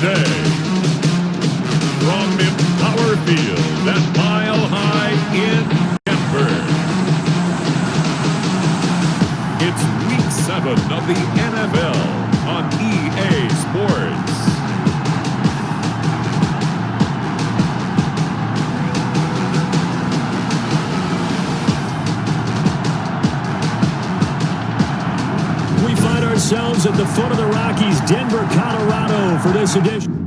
today, from Empower Field at Mile High in Denver, it's Week 7 of the NFL on EA Sports. We find ourselves at the foot of the Rockies, Denver, Colorado, for this edition.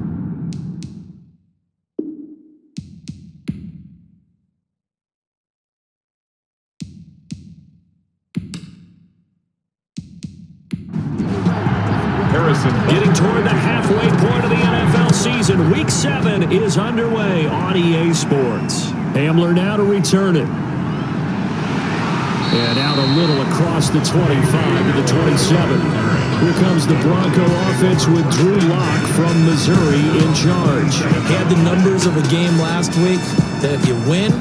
Getting toward the halfway point of the NFL season, Week 7 is underway on EA Sports. Hamler now to return it. And out a little across the 25 to the 27. Here comes the Bronco offense with Drew Lock from Missouri in charge. He had the numbers of a game last week that if you win,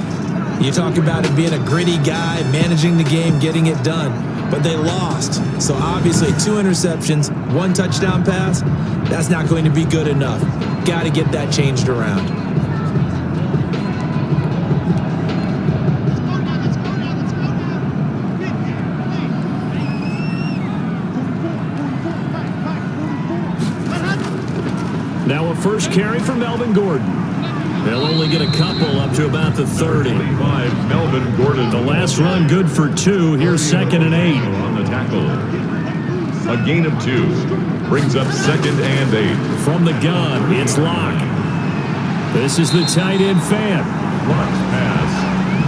you talk about it being a gritty guy, managing the game, getting it done. But they lost. So obviously 2 interceptions, 1 touchdown pass, that's not going to be good enough. Got to get that changed around. Now a first carry for Melvin Gordon. They'll only get a couple up to about the 30. 25, Melvin Gordon. The last run good for 2. Here's 2nd and 8. On the tackle. A gain of 2. Brings up 2nd and 8. From the gun, it's Lock. This is the tight end Fan. Lock's pass.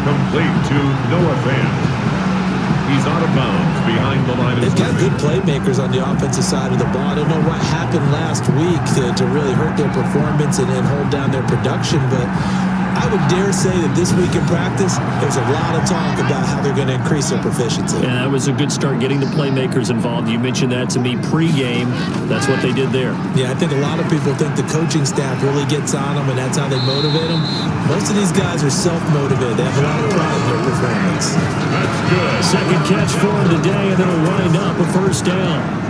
Complete to Noah Fant. He's out of bounds behind the line. They've got good playmakers on the offensive side of the ball. I don't know what happened last week to really hurt their performance and hold down their production, but I would dare say that this week in practice, there's a lot of talk about how they're going to increase their proficiency. Yeah, that was a good start getting the playmakers involved. You mentioned that to me pregame. That's what they did there. Yeah, I think a lot of people think the coaching staff really gets on them, and that's how they motivate them. Most of these guys are self-motivated. They have a lot of pride in their performance. That's good. Second catch for him today, and it'll wind up a first down.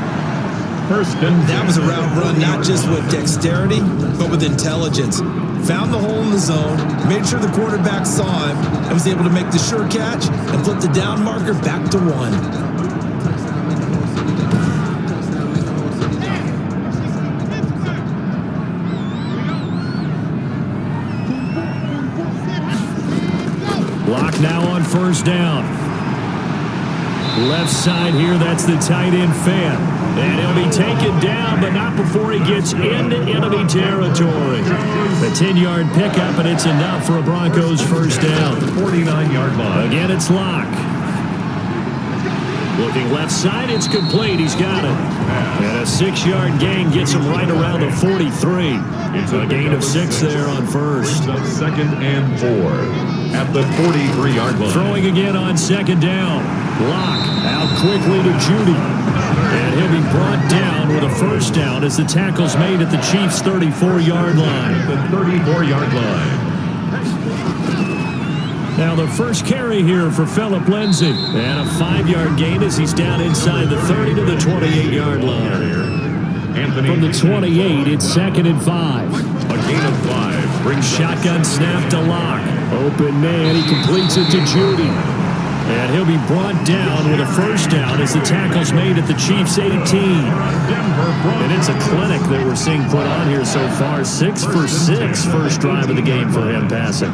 That was a route run not just with dexterity, but with intelligence. Found the hole in the zone, made sure the quarterback saw him, and was able to make the sure catch and flip the down marker back to 1. Lock now on first down. Left side here, that's the tight end Fan. And he'll be taken down, but not before he gets into enemy territory. The 10-yard pickup, and it's enough for a Broncos first down. 49-yard line. Again, it's Lock. Looking left side, it's complete. He's got it. And a 6-yard gain gets him right around the 43. It's a gain of 6 there on first. 2nd and 4 at the 43-yard line. Throwing again on 2nd down. Lock out quickly to Judy. And he'll be brought down with a first down as the tackle's made at the Chiefs' 34-yard line. The 34-yard line. Now the first carry here for Phillip Lindsay. And a 5-yard gain as he's down inside the 30 to the 28-yard line. From the 28, it's 2nd and 5. A gain of 5. Brings shotgun snap to Lock. Open man, he completes it to Judy. And he'll be brought down with a first down as the tackle's made at the Chiefs' 18. And it's a clinic that we're seeing put on here so far. 6 for 6 first drive of the game for him passing.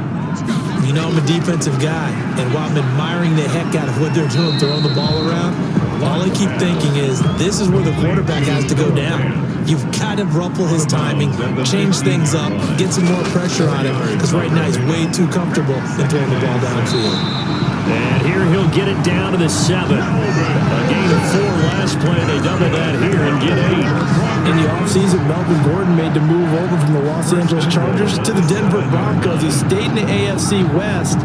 You know, I'm a defensive guy, and while I'm admiring the heck out of what they're doing, throwing the ball around, all I keep thinking is this is where the quarterback has to go down. You've got to ruffle his timing, change things up, get some more pressure on him, because right now he's way too comfortable in throwing the ball downfield. And here he'll get it down to the 7. A gain of 4 last play. They double that here and get 8. In the offseason, Melvin Gordon made the move over from the Los Angeles Chargers to the Denver Broncos. He stayed in the AFC West,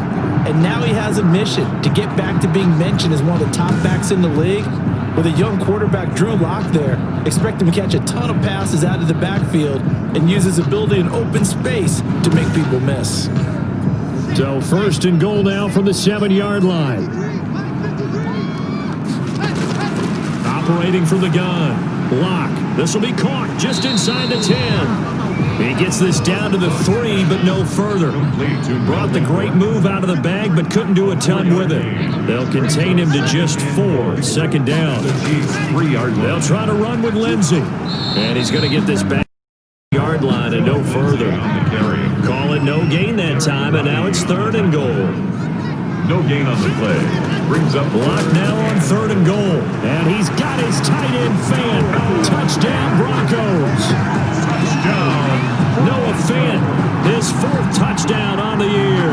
and now he has a mission to get back to being mentioned as one of the top backs in the league. With a young quarterback, Drew Lock, there, expect him to catch a ton of passes out of the backfield and use his ability in open space to make people miss. So first and goal now from the 7-yard line. Operating from the gun. Lock. This will be caught just inside the 10. He gets this down to the 3, but no further. Brought the great move out of the bag, but couldn't do a ton with it. They'll contain him to just 4. Second down. They'll try to run with Lindsey. And he's going to get this back yard line and no further. Call it no gain that time, and now it's 3rd and goal. No gain on the play. Brings up block now on 3rd and goal. And he's got his tight end fan. Touchdown, Broncos. Touchdown. Noah Fant, his 4th touchdown on the year.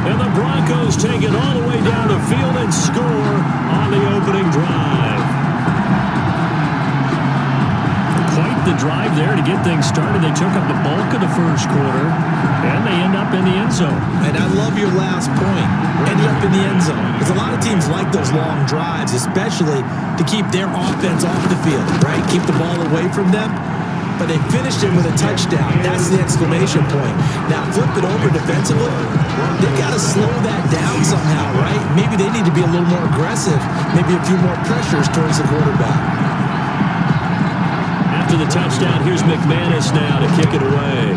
And the Broncos take it all the way down the field and score on the opening drive. Quite the drive there to get things started. They took up the bulk of the first quarter, and they end up in the end zone. And I love your last point, ended up in the end zone. Because a lot of teams like those long drives, especially to keep their offense off the field, right? Keep the ball away from them. But they finished it with a touchdown. That's the exclamation point. Now flip it over defensively. They've got to slow that down somehow, right? Maybe they need to be a little more aggressive. Maybe a few more pressures towards the quarterback. After the touchdown, here's McManus now to kick it away.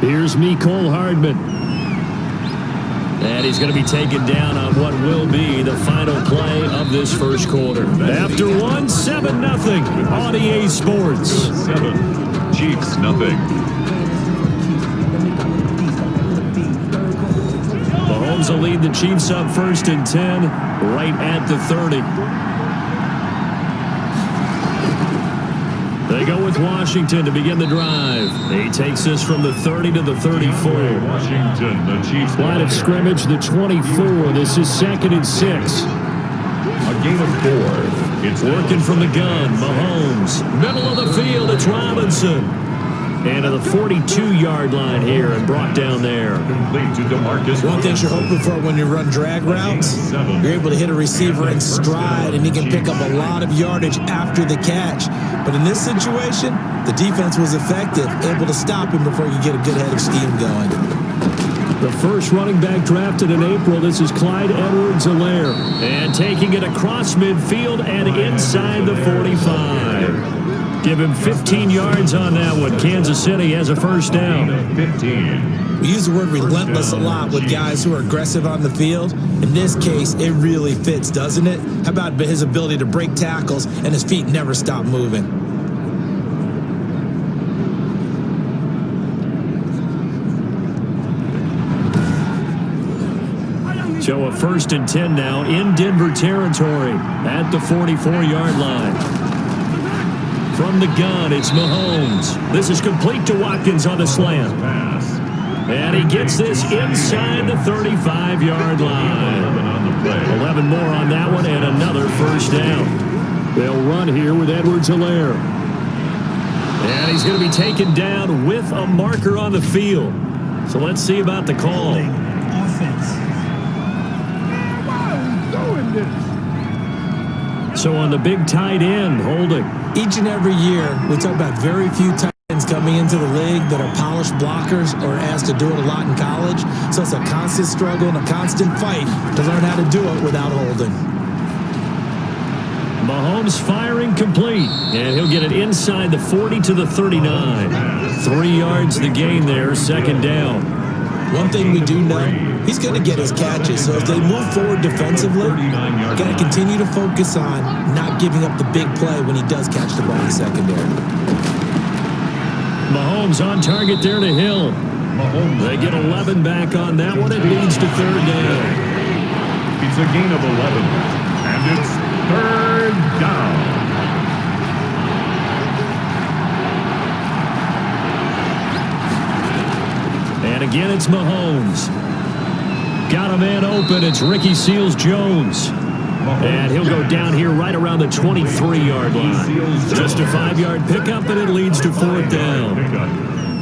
Here's Mecole Hardman. And he's going to be taken down on what will be the final play of this first quarter. After 1, 7-0 on EA Sports. 7, Chiefs nothing. Mahomes will lead the Chiefs up 1st and 10, right at the 30. They go with Washington to begin the drive. He takes this from the 30 to the 34. Washington, the Chiefs. Line of scrimmage, the 24. This is 2nd and 6. A gain of 4. It's working from the gun. Mahomes. Middle of the field, it's Robinson. And to the 42-yard line here and brought down there. Complete to DeMarcus. One thing you're hoping for when you run drag routes, you're able to hit a receiver in stride, and he can pick up a lot of yardage after the catch. But in this situation, the defense was effective, able to stop him before you get a good head of steam going. The first running back drafted in April, this is Clyde Edwards-Helaire. And taking it across midfield and inside the 45. Give him 15 yards on that one. Kansas City has a first down. 15. We use the word relentless a lot with guys who are aggressive on the field. In this case, it really fits, doesn't it? How about his ability to break tackles and his feet never stop moving? So a 1st and 10 now in Denver territory at the 44-yard line. From the gun, it's Mahomes. This is complete to Watkins on the slant. And he gets this inside the 35-yard line. 11 more on that one and another first down. They'll run here with Edwards-Helaire. And he's going to be taken down with a marker on the field. So let's see about the call. So on the big tight end, holding. Each and every year, we talk about very few tight ends coming into the league that are polished blockers or asked to do it a lot in college. So it's a constant struggle and a constant fight to learn how to do it without holding. Mahomes firing complete, and he'll get it inside the 40 to the 39. 3 yards the gain there, 2nd down. One thing we do know, he's going to get his catches. So if they move forward defensively, got to continue to focus on not giving up the big play when he does catch the ball in the secondary. Mahomes on target there to Hill. They get 11 back on that one. It leads to 3rd down. It's a gain of 11, and it's 3rd down. And again, it's Mahomes. Got a man open. It's Ricky Seals-Jones. And he'll go down here right around the 23-yard line. Just a 5-yard pickup, and it leads to 4th down.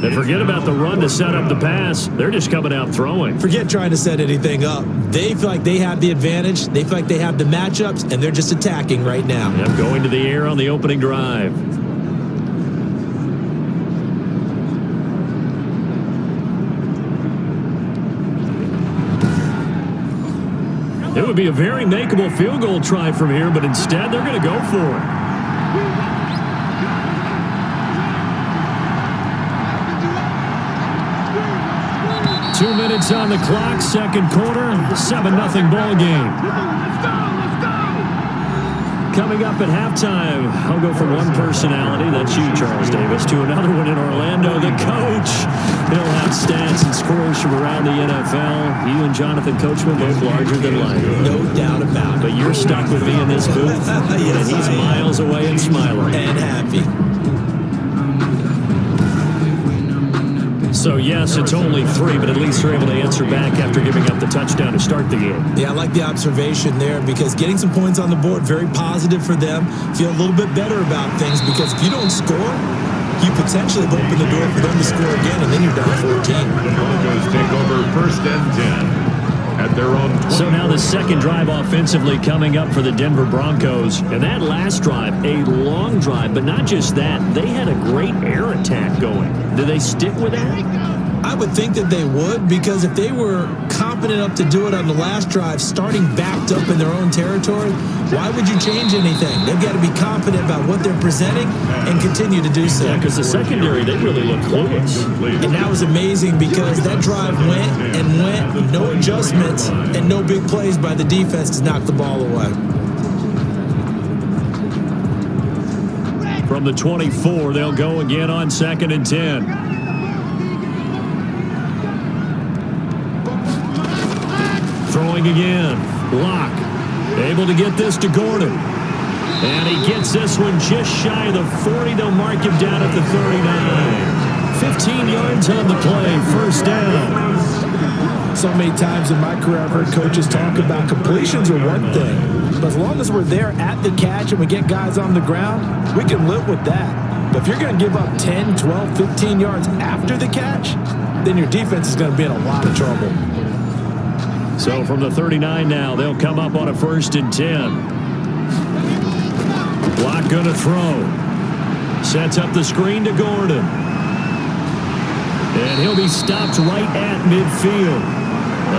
And forget about the run to set up the pass. They're just coming out throwing. Forget trying to set anything up. They feel like they have the advantage. They feel like they have the matchups, and they're just attacking right now. Yep, going to the air on the opening drive. It would be a very makeable field goal try from here, but instead they're going to go for it. 2 minutes on the clock, second quarter, 7-0 ball game. Coming up at halftime, I'll go from one personality, that's you, Charles Davis, to another one in Orlando, the coach. He'll have stats and scores from around the NFL. You and Jonathan Coachman both larger than life. No doubt about it. But you're stuck with me in this booth, Yes, and he's miles away and smiling. And happy. So, yes, it's only 3, but at least they're able to answer back after giving up the touchdown to start the game. Yeah, I like the observation there because getting some points on the board, very positive for them. Feel a little bit better about things because if you don't score, you potentially have opened the door for them to score again, and then you're down 14. The Broncos take over 1st and 10. At their own 20. So now the second drive offensively coming up for the Denver Broncos. And that last drive, a long drive, but not just that. They had a great air attack going. Do they stick with that? I would think that they would because if they were confident enough to do it on the last drive, starting backed up in their own territory, why would you change anything? They've got to be confident about what they're presenting and continue to do so. Yeah, because the secondary, they really look clueless. And that was amazing because that drive went and went, no adjustments and no big plays by the defense to knock the ball away. From the 24, they'll go again on 2nd and 10. Throwing again. Locke able to get this to Gordon. And he gets this one just shy of the 40. They'll mark him down at the 39. 15 yards on the play. First down. So many times in my career, I've heard coaches talk about completions are one thing. But as long as we're there at the catch and we get guys on the ground, we can live with that. But if you're going to give up 10, 12, 15 yards after the catch, then your defense is going to be in a lot of trouble. So from the 39 now, they'll come up on a 1st and 10. Block going to throw. Sets up the screen to Gordon. And he'll be stopped right at midfield.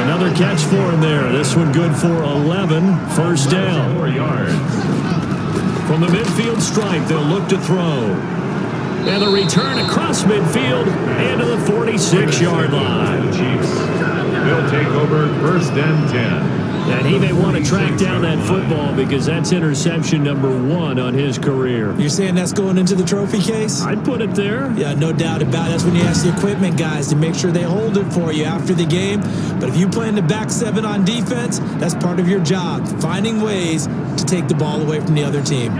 Another catch for him there. This one good for 11. First down. 4 yards. From the midfield stripe, they'll look to throw. And the return across midfield and to the 46-yard line. They'll take over 1st and 10. And he may want to track down that football because that's interception number 1 on his career. You're saying that's going into the trophy case? I'd put it there. Yeah, no doubt about it. That's when you ask the equipment guys to make sure they hold it for you after the game. But if you play in the back 7 on defense, that's part of your job, finding ways to take the ball away from the other team.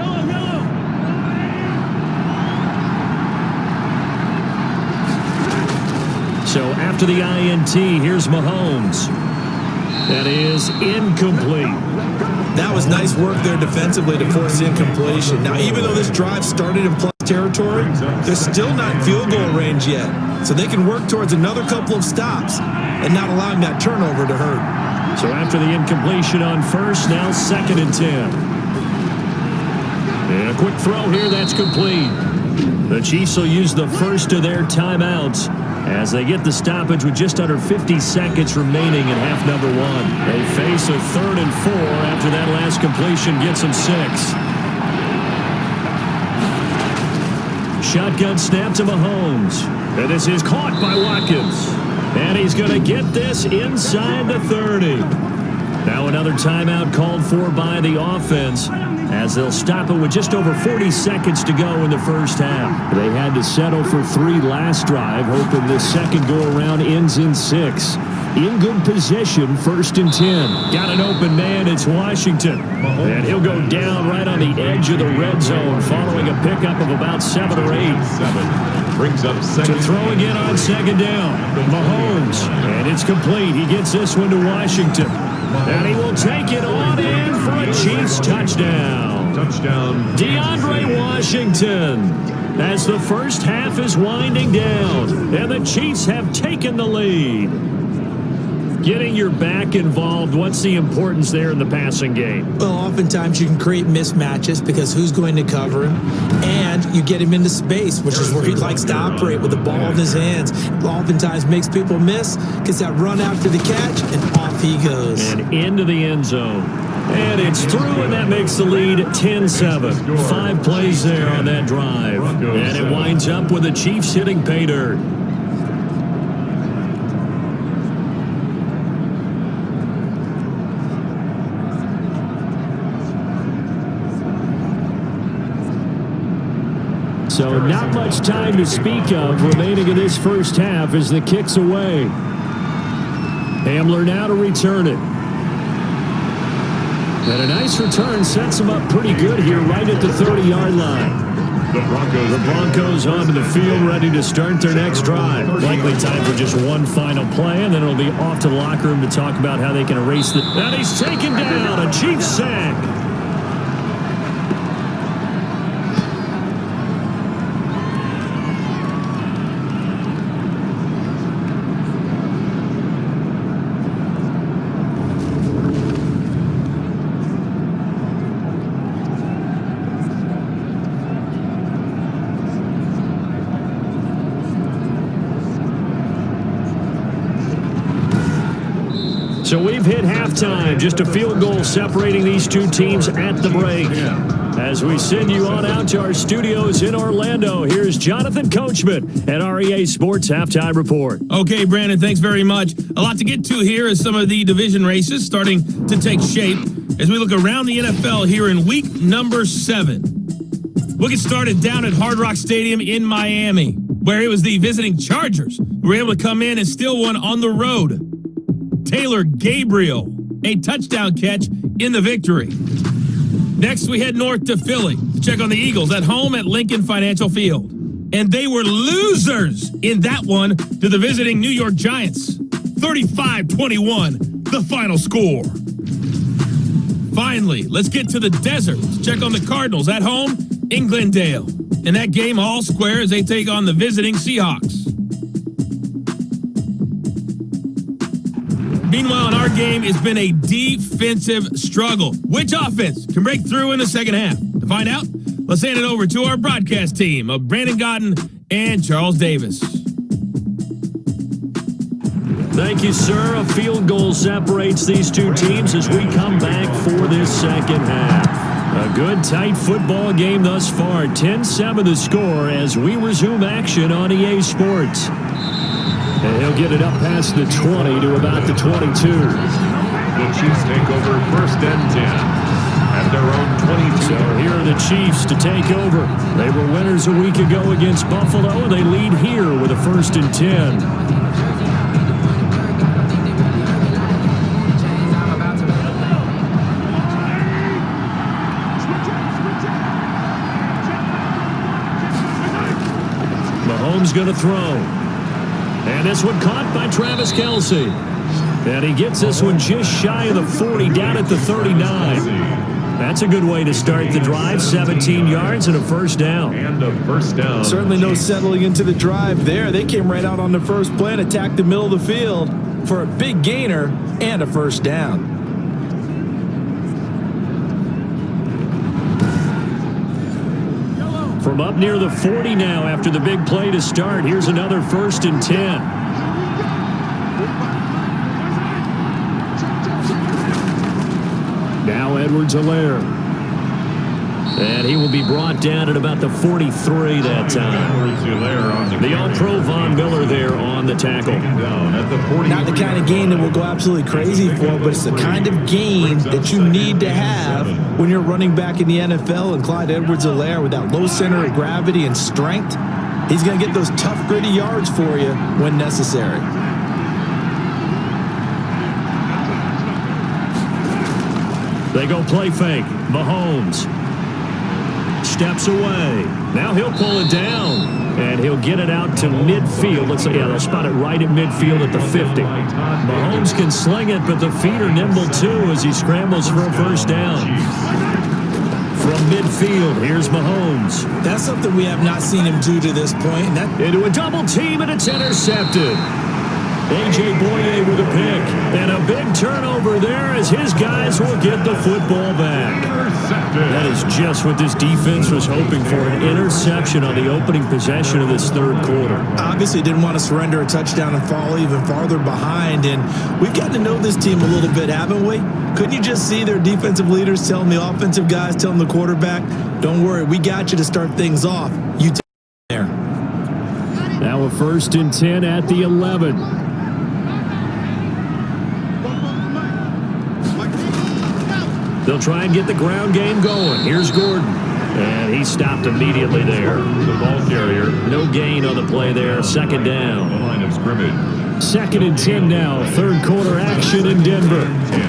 So after the INT, here's Mahomes. That is incomplete. That was nice work there defensively to force incompletion. Now, even though this drive started in plus territory, they're still not in field goal range yet. So they can work towards another couple of stops and not allowing that turnover to hurt. So after the incompletion on 1st, now 2nd and 10. And a quick throw here, that's complete. The Chiefs will use the first of their timeouts as they get the stoppage with just under 50 seconds remaining in half number 1. They face a 3rd and 4 after that last completion gets them 6. Shotgun snap to Mahomes. And this is caught by Watkins. And he's going to get this inside the 30. Now another timeout called for by the offense as they'll stop it with just over 40 seconds to go in the first half. They had to settle for 3 last drive, hoping this second go-around ends in 6. In good position, 1st and 10. Got an open man, it's Washington. And he'll go down right on the edge of the red zone following a pickup of about 7 or 8. 7 brings up 2nd. To throw again on 2nd down. Mahomes. And it's complete. He gets this one to Washington. And he will take it on in for a Chiefs touchdown. Touchdown. DeAndre Washington. As the first half is winding down. And the Chiefs have taken the lead. Getting your back involved, what's the importance there in the passing game? Well, oftentimes you can create mismatches because who's going to cover him, and you get him into space, which is where he likes to operate with the ball in his hands. Oftentimes makes people miss, gets that run after the catch, and off he goes. And into the end zone. And it's through, and that makes the lead 10-7. 5 plays there on that drive. And it winds up with the Chiefs hitting pay dirt. And not much time to speak of remaining in this first half as the kick's away. Hamler now to return it. And a nice return sets him up pretty good here right at the 30-yard line. The Broncos onto the field ready to start their next drive. Likely time for just one final play, and then it'll be off to the locker room to talk about how they can erase the... And he's taken down, a Chiefs sack. So we've hit halftime, just a field goal separating these two teams at the break. As we send you on out to our studios in Orlando, here's Jonathan Coachman at REA Sports Halftime Report. Okay, Brandon, thanks very much. A lot to get to here as some of the division races starting to take shape as we look around the NFL here in week number 7. We'll get started down at Hard Rock Stadium in Miami, where it was the visiting Chargers who were able to come in and steal one on the road. Taylor Gabriel, a touchdown catch in the victory. Next, we head north to Philly to check on the Eagles at home at Lincoln Financial Field. And they were losers in that one to the visiting New York Giants. 35-21, the final score. Finally, let's get to the desert to check on the Cardinals at home in Glendale. And that game all square as they take on the visiting Seahawks. Meanwhile, in our game, it's been a defensive struggle. Which offense can break through in the second half? To find out, let's hand it over to our broadcast team of Brandon Godden and Charles Davis. Thank you, sir. A field goal separates these two teams as we come back for this second half. A good, tight football game thus far. 10-7 the score as we resume action on EA Sports. And he'll get it up past the 20 to about the 22. The Chiefs take over 1st and 10 at their own 22. So here are the Chiefs to take over. They were winners a week ago against Buffalo, and they lead here with a 1st and 10. Mahomes going to throw. And this one caught by Travis Kelce. And he gets this one just shy of the 40, down at the 39. That's a good way to start the drive. 17 yards and a first down. Certainly no settling into the drive there. They came right out on the first play and attacked the middle of the field for a big gainer and a first down. From up near the 40 now after the big play to start. Here's another 1st and 10. Now Edwards-Helaire. And he will be brought down at about the 43 that time. The All-Pro Von Miller there on the tackle. Not the kind of game that will go absolutely crazy for, but it's the kind of game that you need to have when you're running back in the NFL. And Clyde Edwards-Helaire, with that low center of gravity and strength, he's going to get those tough, gritty yards for you when necessary. They go play fake. Mahomes steps away. Now he'll pull it down, and he'll get it out to midfield. Let's say, yeah, they'll spot it right at midfield at the 50. Mahomes can sling it, but the feet are nimble too as he scrambles for a first down. From midfield, here's Mahomes. That's something we have not seen him do to this point. Into a double team, and it's intercepted. A.J. Boye with a pick. And a big turnover there as his guys will get the football back. That is just what this defense was hoping for, an interception on the opening possession of this third quarter. Obviously didn't want to surrender a touchdown and fall even farther behind. And we've gotten to know this team a little bit, haven't we? Couldn't you just see their defensive leaders telling the offensive guys, telling the quarterback, don't worry, we got you to start things off. You take it there. Now a 1st and 10 at the 11. They'll try and get the ground game going. Here's Gordon. And he stopped immediately there. The ball carrier. No gain on the play there. Second The down. line of scrimmage. 2nd and 10 now. Third quarter action in Denver. 10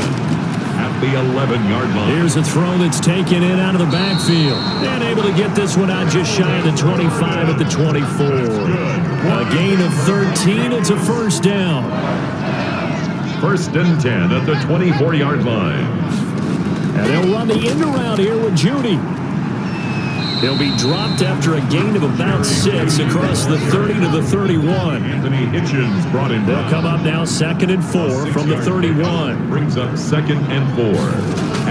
at the 11-yard line. Here's a throw that's taken in out of the backfield. And able to get this one out just shy of the 25 at the 24. A gain of 13. It's a first down. 1st and 10 at the 24-yard line. And they'll run the end around here with Judy. He'll be dropped after a gain of about 6 across the 30 to the 31. Anthony Hitchens brought in. They'll come up now 2nd and 4 from the 31. Brings up 2nd and 4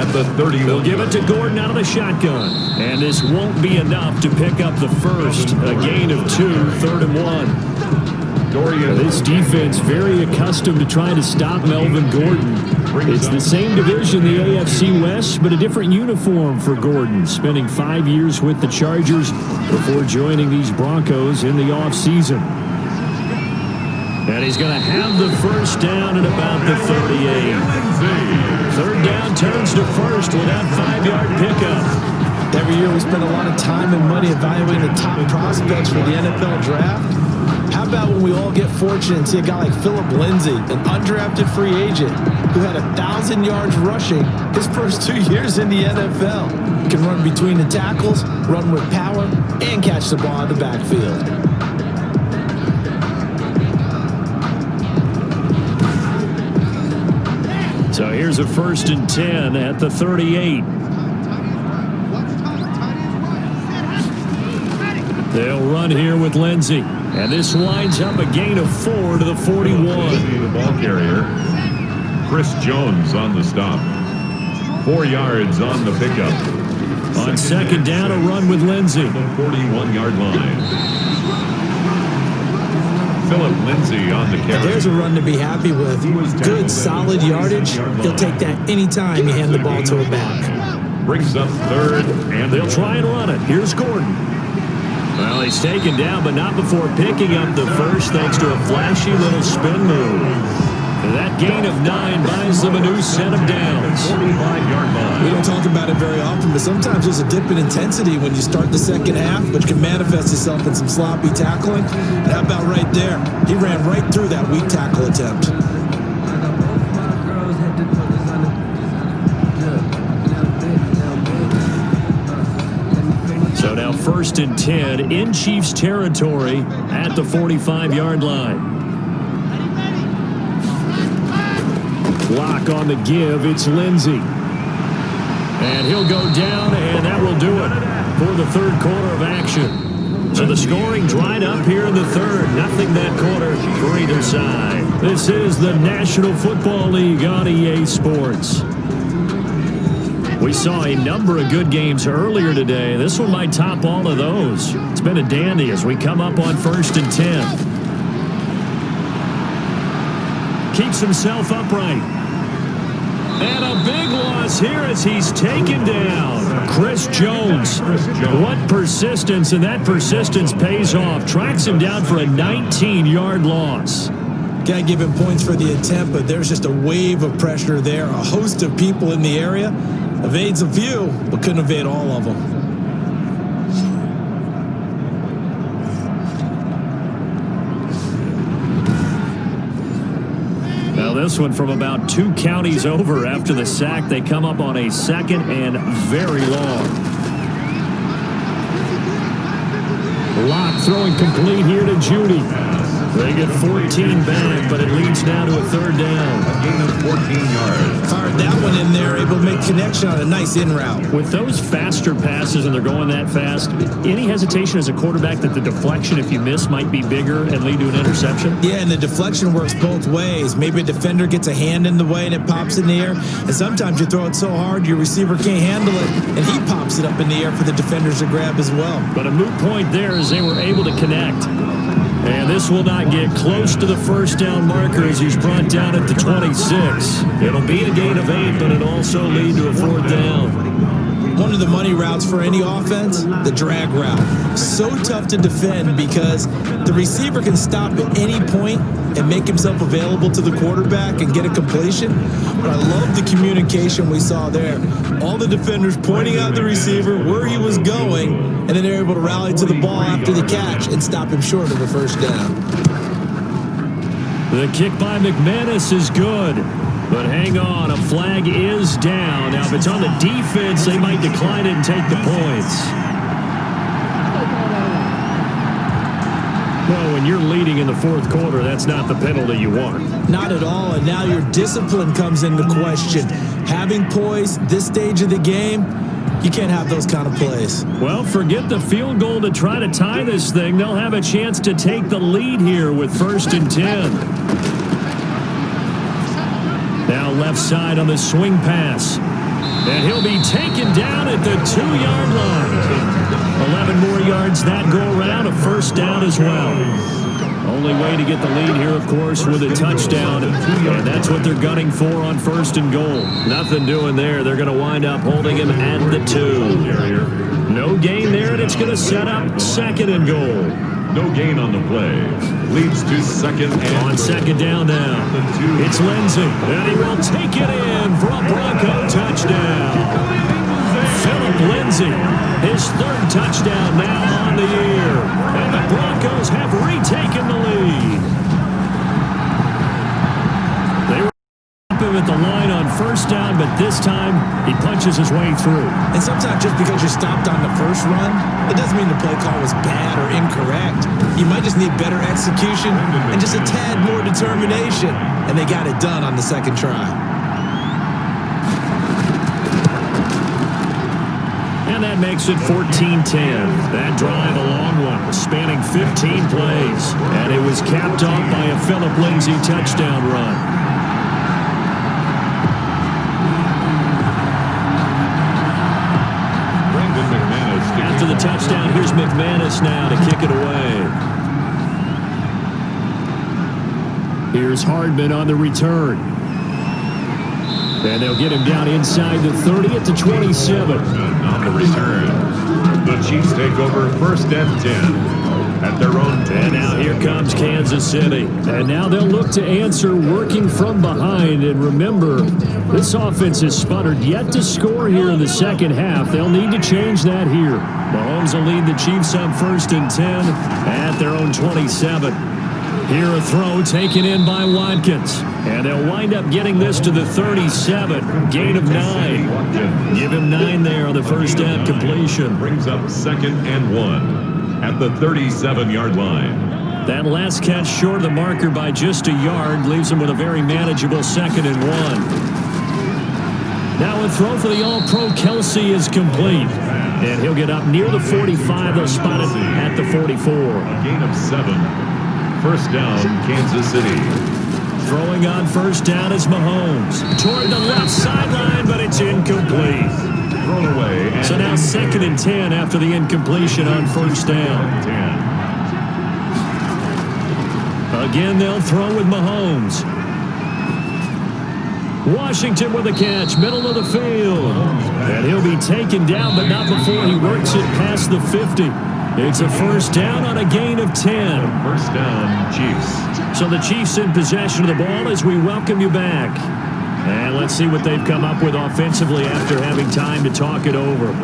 at the 31. They'll give it to Gordon out of the shotgun. And this won't be enough to pick up the first. A gain of 2, 3rd and 1. Dorian. This defense very accustomed to trying to stop Melvin Gordon. It's the same division, the AFC West, but a different uniform for Gordon, spending 5 years with the Chargers before joining these Broncos in the offseason. And he's going to have the first down at about the 38. 3rd down turns to first with that 5-yard pickup. Every year we spend a lot of time and money evaluating the top prospects for the NFL draft. How about when we all get fortunate and see a guy like Philip Lindsay, an undrafted free agent who had 1,000 yards rushing his first 2 years in the NFL. Can run between the tackles, run with power, and catch the ball out of the backfield. So here's a 1st and 10 at the 38. They'll run here with Lindsay. And this winds up a gain of 4 to the 41. The ball carrier. Chris Jones on the stop. 4 yards on the pickup. On 2nd down, a run with Lindsay. The 41-yard line. Philip Lindsay on the carry. There's a run to be happy with. Good, solid yardage. He'll take that anytime you hand the ball to a back. Brings up 3rd, and They'll try and run it. Here's Gordon. Well, he's taken down, but not before picking up the first thanks to a flashy little spin move. That gain of 9 buys them a new set of downs. 45-yard line. We don't talk about it very often, but sometimes there's a dip in intensity when you start the second half, which can manifest itself in some sloppy tackling. And how about right there? He ran right through that weak tackle attempt. So now 1st and 10 in Chiefs territory at the 45-yard line. Block on the give. It's Lindsay. And he'll go down, and that will do it for the 3rd quarter of action. So the scoring dried up here in the 3rd. Nothing that quarter for either side. This is the National Football League on EA Sports. We saw a number of good games earlier today. This one might top all of those. It's been a dandy as we come up on 1st and 10. Keeps himself upright. And a big loss here as he's taken down. Chris Jones. What persistence, and that persistence pays off. Tracks him down for a 19-yard loss. Got to give him points for the attempt, but there's just a wave of pressure there. A host of people in the area. Evades a few, but couldn't evade all of them. Now this one from about 2 counties over after the sack. They come up on a 2nd and very long. Lock throwing complete here to Judy. They get 14 back, but it leads now to a 3rd down. A gain of 14 yards. Fired that one in there, able to make connection on a nice in route. With those faster passes and they're going that fast, any hesitation as a quarterback that the deflection, if you miss, might be bigger and lead to an interception? Yeah, and the deflection works both ways. Maybe a defender gets a hand in the way and it pops in the air. And sometimes you throw it so hard your receiver can't handle it, and he pops it up in the air for the defenders to grab as well. But a moot point there as they were able to connect. And this will not get close to the 1st down marker as he's brought down at the 26. It'll be a gain of 8, but it'll also lead to a 4th down. One of the money routes for any offense, the drag route. So tough to defend because the receiver can stop at any point, and make himself available to the quarterback and get a completion. But I love the communication we saw there. All the defenders pointing out the receiver where he was going, and then they're able to rally to the ball after the catch and stop him short of the first down. The kick by McManus is good. But hang on, a flag is down. Now, if it's on the defense, they might decline it and take the points. Well, when you're leading in the fourth quarter, that's not the penalty you want. Not at all, and now your discipline comes into question. Having poise this stage of the game, you can't have those kind of plays. Well, forget the field goal to try to tie this thing. They'll have a chance to take the lead here with 1st and 10. Now left side on the swing pass. And he'll be taken down at the 2-yard line. 11 more yards that go around, a first down as well. Only way to get the lead here, of course, with a touchdown. And that's what they're gunning for on 1st and goal. Nothing doing there. They're going to wind up holding him at the 2. No gain there, and it's going to set up 2nd and goal. No gain on the play. Leads to 2nd and on 2nd down now. It's Lindsey, and he will take it in for a Bronco touchdown. Philip Lindsey, his 3rd touchdown now on the year. And the Broncos have retaken the lead. They were up him at the line on 1st down, but this time he punches his way through. And sometimes just because you're stopped on the first run, it doesn't mean the play call was bad or incorrect. You might just need better execution and just a tad more determination. And they got it done on the 2nd try. And that makes it 14-10. That drive, a long one, spanning 15 plays. And it was capped off by a Philip Lindsey touchdown run. After the touchdown, here's McManus now to kick it away. Here's Hardman on the return. And they'll get him down inside the 30 at the 27. On the return, the Chiefs take over 1st and 10 at their own 10. And now here comes Kansas City. And now they'll look to answer working from behind. And remember, this offense has sputtered yet to score here in the 2nd half. They'll need to change that here. Mahomes will lead the Chiefs on 1st and 10 at their own 27. Here a throw taken in by Watkins. And they'll wind up getting this to the 37. Gain of 9. Give him 9 there on the 1st down completion. Brings up 2nd and 1 at the 37-yard line. That last catch short of the marker by just a yard leaves him with a very manageable 2nd and 1. Now a throw for the All-Pro Kelsey is complete. And he'll get up near the 45. They'll spot it at the 44. A gain of 7. 1st down, Kansas City. Throwing on 1st down is Mahomes. Toward the left sideline, but it's incomplete. Thrown away. So now 2nd and 10 after the incompletion on 1st down. 10. Again, they'll throw with Mahomes. Washington with a catch, middle of the field. And he'll be taken down, but not before he works it past the 50. It's a 1st down on a gain of 10. 1st down, Chiefs. So the Chiefs in possession of the ball as we welcome you back. And let's see what they've come up with offensively after having time to talk it over.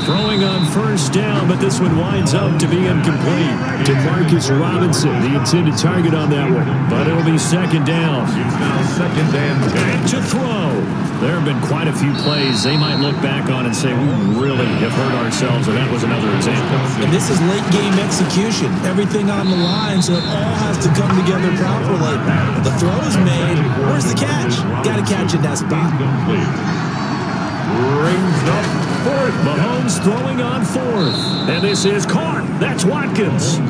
Throwing on 1st down, but this one winds up to be incomplete. To Marcus Robinson, the intended target on that one. But it'll be 2nd down. It's now 2nd and 10. And to throw. There have been quite a few plays they might look back on and say, we really have hurt ourselves, and that was another example. And this is late game execution. Everything on the line, so it all has to come together properly. The throw is made. Where's the catch? Got to catch in that spot. Brings up 4th. Mahomes throwing on 4th. And this is caught. That's Watkins.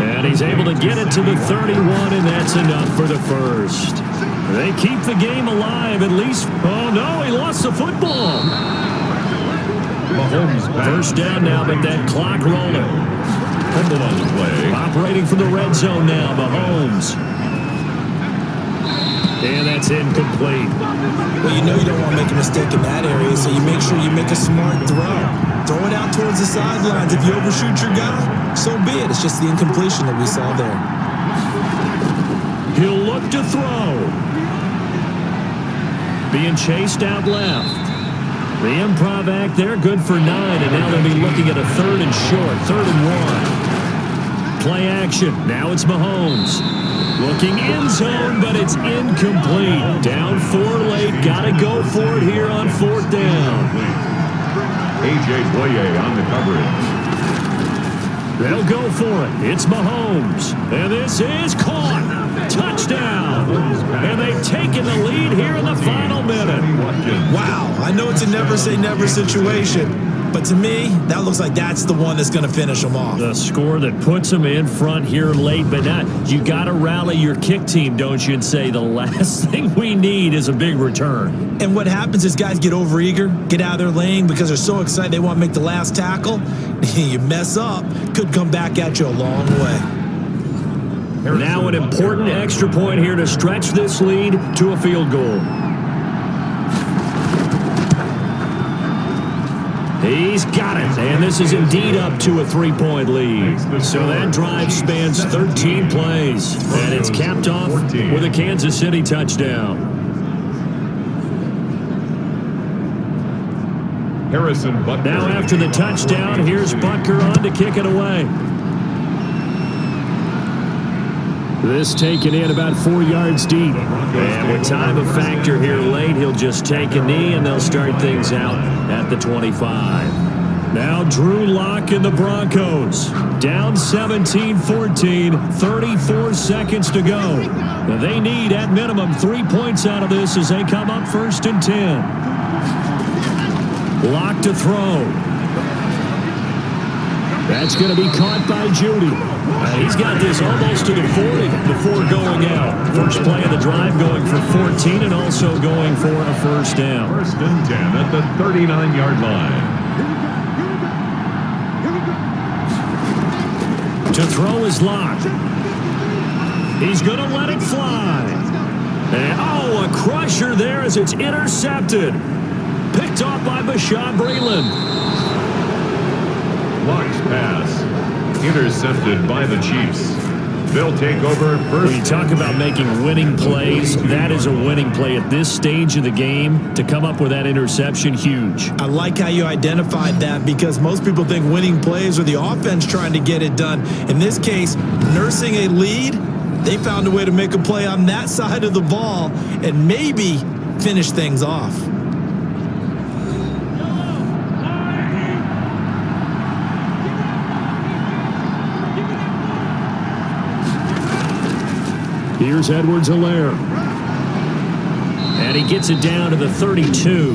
And he's able to get it to the 31, and that's enough for the 1st. They keep the game alive at least. Oh, no, he lost the football. Mahomes 1st down now, but that clock rolling. Fumble on the play. Operating from the red zone now, Mahomes. And that's incomplete. Well, you know you don't want to make a mistake in that area, so you make sure you make a smart throw. Throw it out towards the sidelines. If you overshoot your guy, so be it. It's just the incompletion that we saw there. being chased out left. The improv act there, good for 9, and now they'll be looking at a 3rd and short, 3rd and 1. Play action. Now it's Mahomes. Looking end zone, but it's incomplete. Down 4 late. Got to go for it here on 4th down. A.J. Boye on the coverage. They'll go for it. It's Mahomes. And this is caught. Touchdown. And they've taken the lead here in the final minute. Wow, I know it's a never-say-never situation, but to me, that looks like that's the one that's going to finish them off. The score that puts them in front here late, but not. You got to rally your kick team, don't you, and say the last thing we need is a big return. And what happens is guys get overeager, get out of their lane because they're so excited they want to make the last tackle. You mess up, could come back at you a long way. Now an important extra point here to stretch this lead to a field goal. He's got it, and this is indeed up to a 3-point lead. So that drive spans 13 plays, and it's capped off with a Kansas City touchdown. Harrison Butker. Now after the touchdown, here's Butker on to kick it away. This taken in about 4 yards deep. And with time a factor here late, he'll just take a knee, and they'll start things out at the 25. Now Drew Lock and the Broncos. Down 17-14, 34 seconds to go. Now they need, at minimum, 3 points out of this as they come up 1st and 10. Lock to throw. That's going to be caught by Judy. He's got this almost to the 40 before going out. First play of the drive going for 14 and also going for a 1st down. 1st and 10 at the 39-yard line. To throw is Lock. He's going to let it fly. And, a crusher there as it's intercepted. Picked off by Bashaud Breeland. Lock's pass intercepted by the Chiefs. They'll take over first. When you talk about making winning plays, that is a winning play at this stage of the game. To come up with that interception, huge. I like how you identified that because most people think winning plays are the offense trying to get it done. In this case, nursing a lead, they found a way to make a play on that side of the ball and maybe finish things off. Here's Edwards-Helaire. And he gets it down to the 32.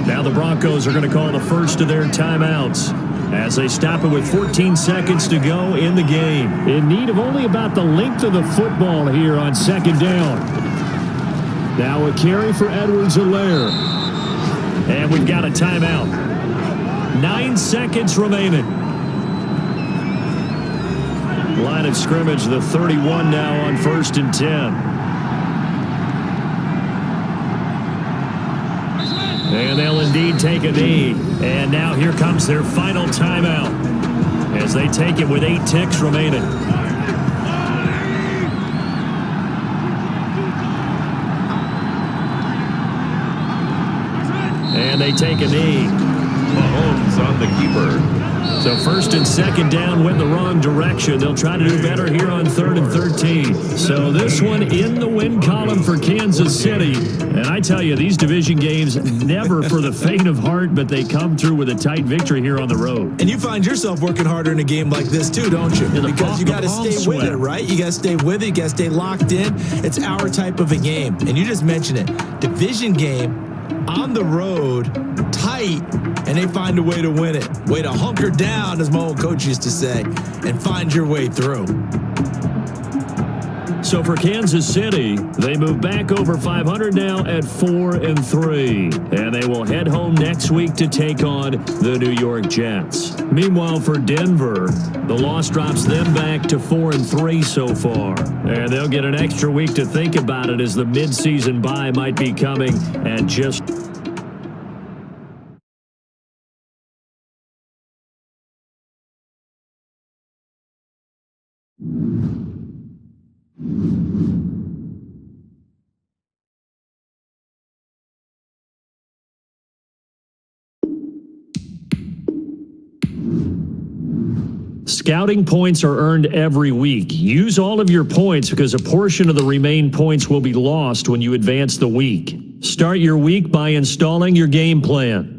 Now the Broncos are going to call the first of their timeouts as they stop it with 14 seconds to go in the game. In need of only about the length of the football here on 2nd down. Now a carry for Edwards-Helaire. And we've got a timeout. 9 seconds remaining. Line of scrimmage, the 31 now on 1st and 10. And they'll indeed take a knee. And now here comes their final timeout as they take it with 8 ticks remaining. And they take a knee. Mahomes on the keeper. So 1st and 2nd down went the wrong direction. They'll try to do better here on 3rd and 13. So this one in the win column for Kansas City. And I tell you, these division games never for the faint of heart, but they come through with a tight victory here on the road. And you find yourself working harder in a game like this too, don't you? Because you got to stay with it, right? You got to stay with it. You got to stay locked in. It's our type of a game. And you just mentioned it. Division game on the road, tight, and they find a way to win it. Way to hunker down, as my old coach used to say, and find your way through. So for Kansas City, they move back over 500 now at 4-3. And they will head home next week to take on the New York Jets. Meanwhile, for Denver, the loss drops them back to 4-3 so far. And they'll get an extra week to think about it as the midseason bye might be coming at just scouting points are earned every week. Use all of your points because a portion of the remaining points will be lost when you advance the week. Start your week by installing your game plan.